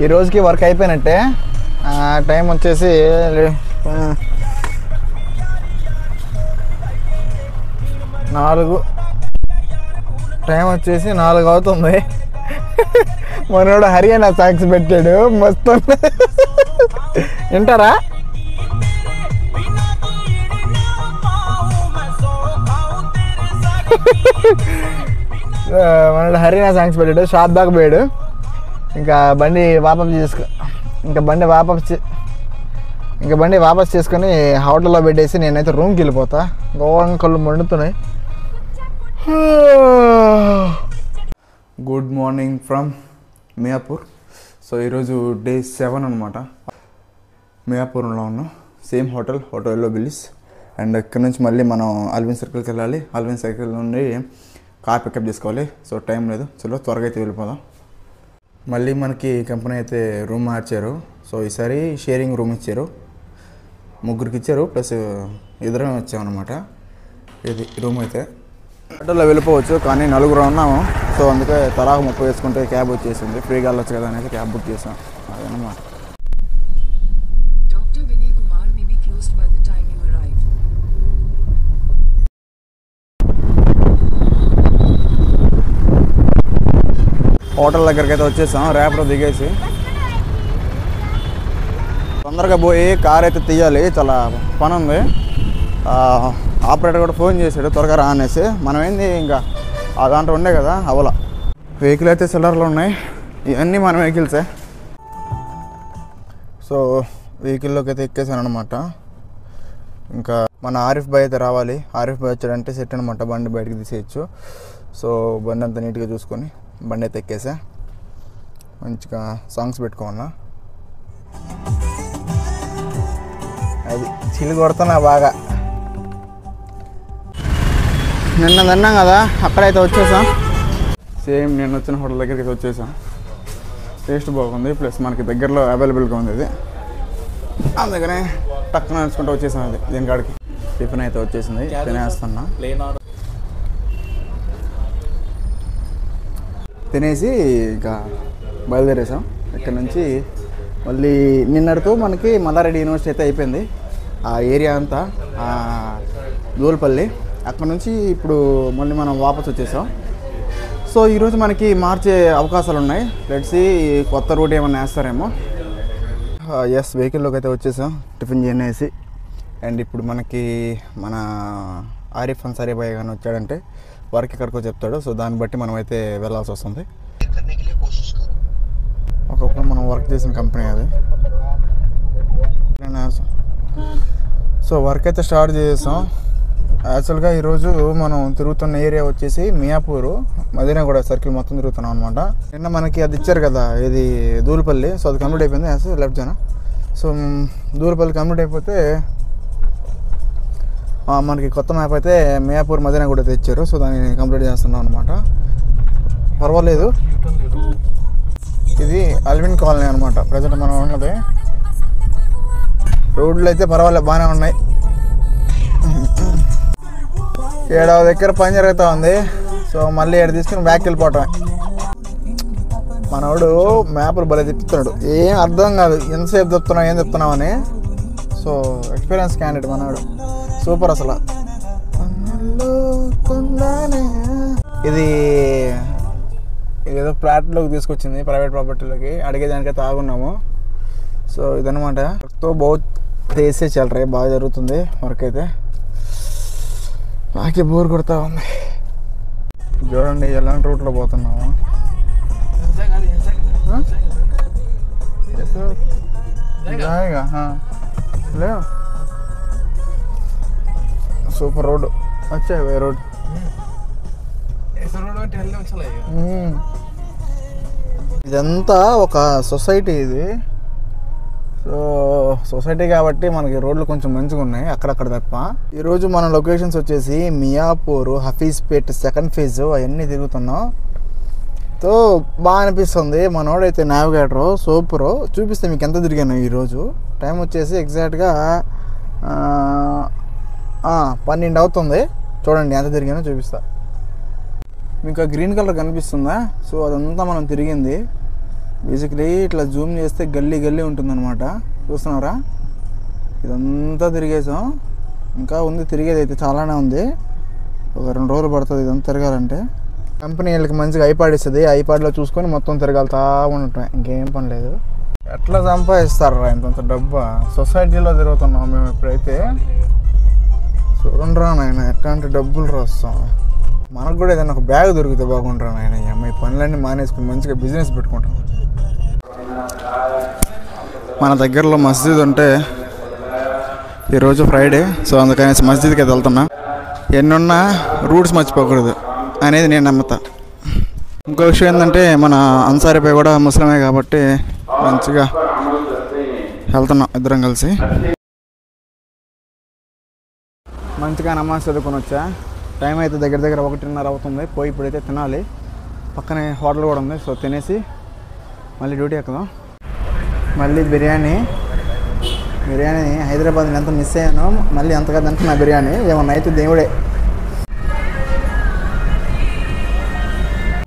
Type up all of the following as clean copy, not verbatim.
ఈ రోజుకి వర్క్ అయిపోయినట్టే. టైం వచ్చేసి 4 టైం వచ్చేసి 4 అవుతుంది. మనోడు హర్యానా సాంగ్స్ పెట్టాడు మస్తు. వింటారా? మనోడు హర్యానా సాంగ్స్ పెట్టాడు. షాప్ దాకా పోయాడు. ఇంకా బండి వాపస్ చేసుకొని హోటల్లో పెట్టేసి నేనైతే రూమ్కి వెళ్ళిపోతా. ఘోరంగా కళ్ళు మండుతున్నాయి. Good morning from Miyapur. So ఈరోజు డే 7 అనమాట. మియాపూర్లో ఉన్నాం. Same hotel yellow billies. And ఇక్కడ నుంచి మళ్ళీ మనం అల్విన్ సర్కిల్కి వెళ్ళాలి. అల్విన్ సర్కిల్ నుండి కార్ పికప్ చేసుకోవాలి. సో టైం లేదు. చలో త్వరగా అయితే వెళ్ళిపోదాం. మళ్ళీ మనకి కంపెనీ అయితే రూమ్ మార్చారు. సో ఈసారి షేరింగ్ రూమ్ ఇచ్చారు. 3కి ఇచ్చారు, ప్లస్ ఇద్దరం వచ్చామన్నమాట. ఇది రూమ్ అయితే ఆటోలో వెళ్ళిపోవచ్చు, కానీ 4 ఉన్నాము. సో అందుకే తలా 30 వేసుకుంటే క్యాబ్ వచ్చేసింది. ఫ్రీగా వెళ్ళొచ్చు కదా అనేసి క్యాబ్ బుక్ చేసాం. అదనమాట. హోటల్ దగ్గరికి అయితే వచ్చేసాం. ర్యాపిడో దిగేసి తొందరగా పోయి కార్ అయితే తీయాలి. చాలా పని ఉంది. ఆపరేటర్ కూడా ఫోన్ చేశాడు త్వరగా రా అనేసి. మనం ఏంది ఇంకా ఆ దాంట్లో ఉండే కదా అవలా. వెహికల్ అయితే సిల్లర్లో ఉన్నాయి. ఇవన్నీ మన వెహికల్సే. సో వెహికల్లోకి అయితే ఎక్కేసాను అనమాట. ఇంకా మన ఆరిఫ్ బాయ్ అయితే రావాలి. ఆరిఫ్ బాయ్ వచ్చాడంటే సెట్ అనమాట. బండి బయటకు తీసేయచ్చు. సో బండి అంతా నీట్గా చూసుకొని బండి అయితే ఎక్కేసా. మంచిగా సాంగ్స్ పెట్టుకోమన్నా. అది చిల్లు కొడుతున్నా బాగా. నిన్న తిన్నాం కదా, అక్కడైతే వచ్చేసాం. సేమ్ నేను వచ్చిన హోటల్ దగ్గరికి అయితే వచ్చేసాం. టేస్ట్ బాగుంది, ప్లస్ మనకి దగ్గరలో అవైలబుల్గా ఉంది. ఇది అందుకనే టక్కున నడుచుకుంటూ వచ్చేసాం. అది దీని కాడికి టిఫిన్ అయితే వచ్చేసింది. తినేస్తున్నా. తినేసి ఇక బయలుదేరేసాం. ఇక్కడ నుంచి మళ్ళీ నిన్నటితో మనకి మల్లారెడ్డి యూనివర్సిటీ అయితే అయిపోయింది. ఆ ఏరియా అంతా దూల్పల్లి. అక్కడ నుంచి ఇప్పుడు మళ్ళీ మనం వాపస్ వచ్చేసాం. సో ఈరోజు మనకి మార్చే అవకాశాలు ఉన్నాయి. లెట్స్ సీ కొత్త రూట్ ఏమన్నా వేస్తారేమో. ఎస్, వెహికల్లోకి అయితే వచ్చేసాం టిఫిన్ చేసి. అండ్ ఇప్పుడు మనకి మన ఆరిఫ్ అన్సారీ బాయ్ కానీ వచ్చాడంటే వర్క్ ఎక్కడికో చెప్తాడు. సో దాన్ని బట్టి మనం అయితే వెళ్ళాల్సి వస్తుంది. ఒకప్పుడు మనం వర్క్ చేసిన కంపెనీ అది. సో వర్క్ అయితే స్టార్ట్ చేసాం. యాక్చువల్గా ఈరోజు మనం తిరుగుతున్న ఏరియా వచ్చేసి మియాపూరు మదీనాగూడ సర్కిల్ మొత్తం తిరుగుతున్నాం అనమాట. నిన్న మనకి అది ఇచ్చారు కదా, ఇది దూల్పల్లి. సో అది కంప్లీట్ అయిపోయింది. లెఫ్ట్ జన. సో దూల్పల్లి కంప్లీట్ అయిపోతే మనకి కొత్త మ్యాప్ అయితే మియాపూర్ మదీనాగూడ అయితే ఇచ్చారు. సో దాన్ని కంప్లీట్ చేస్తున్నాం అనమాట. పర్వాలేదు. ఇది అల్విన్ కాలనీ అనమాట ప్రజెంట్ మనం ఉన్నది. రోడ్లు అయితే పర్వాలేదు, బాగానే ఉన్నాయి. 7వ దగ్గర పని జరుగుతూ ఉంది. సో మళ్ళీ 7 తీసుకుని బ్యాక్ వెళ్ళిపోవటమే. మనోడు మ్యాప్లు భలే తిప్పుతున్నాడు. ఏం అర్థం కాదు ఎంతసేపు చెప్తున్నావు ఏం చెప్తున్నావు అని. సో ఎక్స్పీరియన్స్ క్యాండిడేట్ మనోడు. సూపర్ అసలు. ఇది ఏదో ఫ్లాట్లోకి తీసుకొచ్చింది, ప్రైవేట్ ప్రాపర్టీలోకి. అడిగేదానికైతే ఆగున్నాము. సో ఇదనమాట. తో బహుత్ తేసే చల్ రే, బాగా జరుగుతుంది వర్క్ అయితే. నాకే బోర్ కొడతా ఉంది. చూడండి ఎలాంటి రూట్లో పోతున్నాము. లే సూపర్ రోడ్. వచ్చా వే రోడ్. ఇదంతా ఒక సొసైటీ ఇది. సో సొసైటీ కాబట్టి మనకి రోడ్లు కొంచెం మంచిగా ఉన్నాయి అక్కడక్కడ తప్ప. ఈరోజు మన లొకేషన్స్ వచ్చేసి మియాపూర్, హఫీజ్పేట్ 2nd ఫేజ్ అవన్నీ తిరుగుతున్నాం. సో బాగా అనిపిస్తుంది. మనోడైతే నావిగేటర్ సూపర్. చూపిస్తే మీకు ఎంత తిరిగాను ఈరోజు. టైం వచ్చేసి ఎగ్జాక్ట్గా 12 అవుతుంది. చూడండి ఎంత తిరిగానో చూపిస్తా మీకు. గ్రీన్ కలర్ కనిపిస్తుందా? సో అదంతా మనం తిరిగింది. బేసిక్లీ ఇట్లా జూమ్ చేస్తే గల్లీ గల్లీ ఉంటుందన్నమాట. చూస్తున్నారా, ఇదంతా తిరిగేసాం. ఇంకా ఉంది తిరిగేది అయితే చాలానే ఉంది. ఒక 2 రోజులు పడుతుంది ఇదంతా తిరగాలంటే. కంపెనీ వీళ్ళకి మంచిగా ఐపాడ్ ఇస్తుంది. ఐపాడ్లో చూసుకొని మొత్తం తిరగాలుతా ఉండటమే, ఇంకేం పని లేదు. ఎట్లా సంపాదిస్తారా ఇంత డబ్బా? సొసైటీలో తిరుగుతున్నాం మేము ఇప్పుడైతే. చూడండిరా నాయన ఎట్లాంటి డబ్బులు రాస్తాం. మనకు కూడా ఏదైనా ఒక బ్యాగ్ దొరికితే బాగుంటారా నాయన. ఈ అమ్మాయి పనులన్నీ మానేసుకుని మంచిగా బిజినెస్ పెట్టుకుంటాం. మన దగ్గరలో మస్జిద్ ఉంటే ఈరోజు ఫ్రైడే, సో అందుకనేసి మస్జిద్కి అయితే వెళ్తున్నా. ఎన్నున్నా రూట్స్ మర్చిపోకూడదు అనేది నేను నమ్ముతా. ఇంకో విషయం ఏంటంటే మన అన్సారీపై కూడా ముస్లిమే కాబట్టి మంచిగా వెళ్తున్నాం ఇద్దరం కలిసి. మంచిగా నమాజ్ చదువుకొని వచ్చా. టైం అయితే దగ్గర దగ్గర 1:30 అవుతుంది. పోయి ఇప్పుడైతే తినాలి. పక్కనే హోటల్ కూడా ఉంది, సో తినేసి మళ్ళీ డ్యూటీ ఎక్కుదాం. మళ్ళీ బిర్యానీ హైదరాబాద్ ఎంత మిస్ అయ్యాను. మళ్ళీ అంతగా తింటున్నా బిర్యానీ. ఏమన్నా అయితే దేవుడే.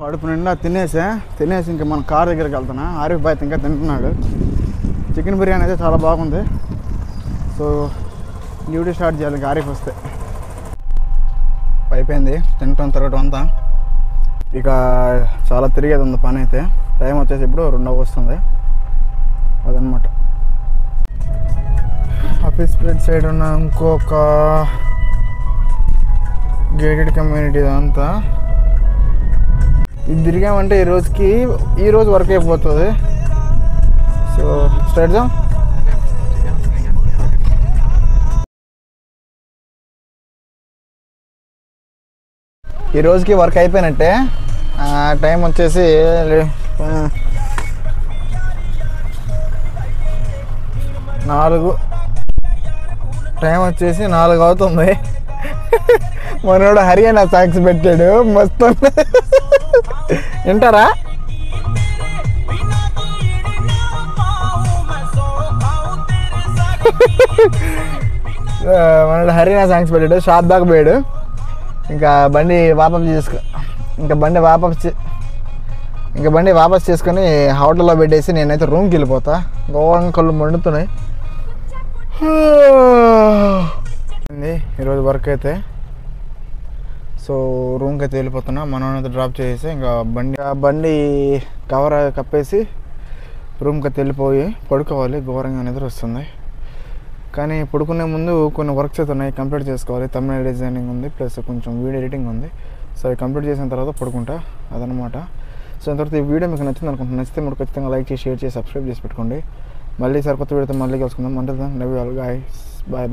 కడుపు నిండా తినేసి ఇంకా మన కార్ దగ్గరికి వెళ్తున్నా. ఆరిఫ్ బాయ్ ఇంకా తింటున్నాడు. చికెన్ బిర్యానీ అయితే చాలా బాగుంది. సో డ్యూటీ స్టార్ట్ చేయాలి ఇంకా ఆరిఫ్ వస్తే. అయిపోయింది తింటాం తిరగటం అంతా. ఇక చాలా తిరిగేది ఉంది పని అయితే. టైం వచ్చేసి ఇప్పుడు 2 వస్తుంది. అదనమాట. ఆఫీస్ స్ప్రెడ్ సైడ్ ఉన్న ఇంకొక గేటెడ్ కమ్యూనిటీ అంతా ఇది తిరిగామంటే ఈరోజు వర్క్ అయిపోతుంది. సో స్టార్ట్ చేద్దాం. ఈ రోజుకి వర్క్ అయిపోయినట్టే. టైం వచ్చేసి 4 అవుతుంది. మనోడు హర్యానా సాక్స్ పెట్టాడు మస్తు. వింటారా? మనోడు హర్యానా సాంగ్స్ పెట్టాడు. షాప్ దాకా పోయాడు. ఇంకా బండి వాపస్ చేసుకొని హోటల్లో పెట్టేసి నేనైతే రూమ్కి వెళ్ళిపోతా. ఘోరంగా కళ్ళు మండుతున్నాయి. ఈరోజు వర్క్ అయితే సో రూమ్కి అయితే వెళ్ళిపోతున్నా. మనోనైతే డ్రాప్ చేసేసి ఇంకా బండి కవర్ కప్పేసి రూమ్కి అయితే వెళ్ళిపోయి పడుకోవాలి. ఘోరంగా నిద్ర వస్తుంది. కానీ పడుకునే ముందు కొన్ని వర్క్స్ అయితే ఉన్నాయి, కంప్లీట్ చేసుకోవాలి. తమిళ డిజైనింగ్ ఉంది, ప్లస్ కొంచెం వీడియో ఎడిటింగ్ ఉంది. సో అవి కంప్లీట్ చేసిన తర్వాత పడుకుంటా. అదనమాట. సో తర్వాత ఈ వీడియో మీకు నచ్చింది అనుకుంటున్నాను. నచ్చితే మీరు ఖచ్చితంగా లైక్ చేసి, షేర్ చేసి, సబ్స్క్రైబ్ చేసి పెట్టుకోండి. మళ్ళీ కొత్త వీడియోతో మళ్ళీ కలుసుకుందాం. అంటే love you all guys. Bye.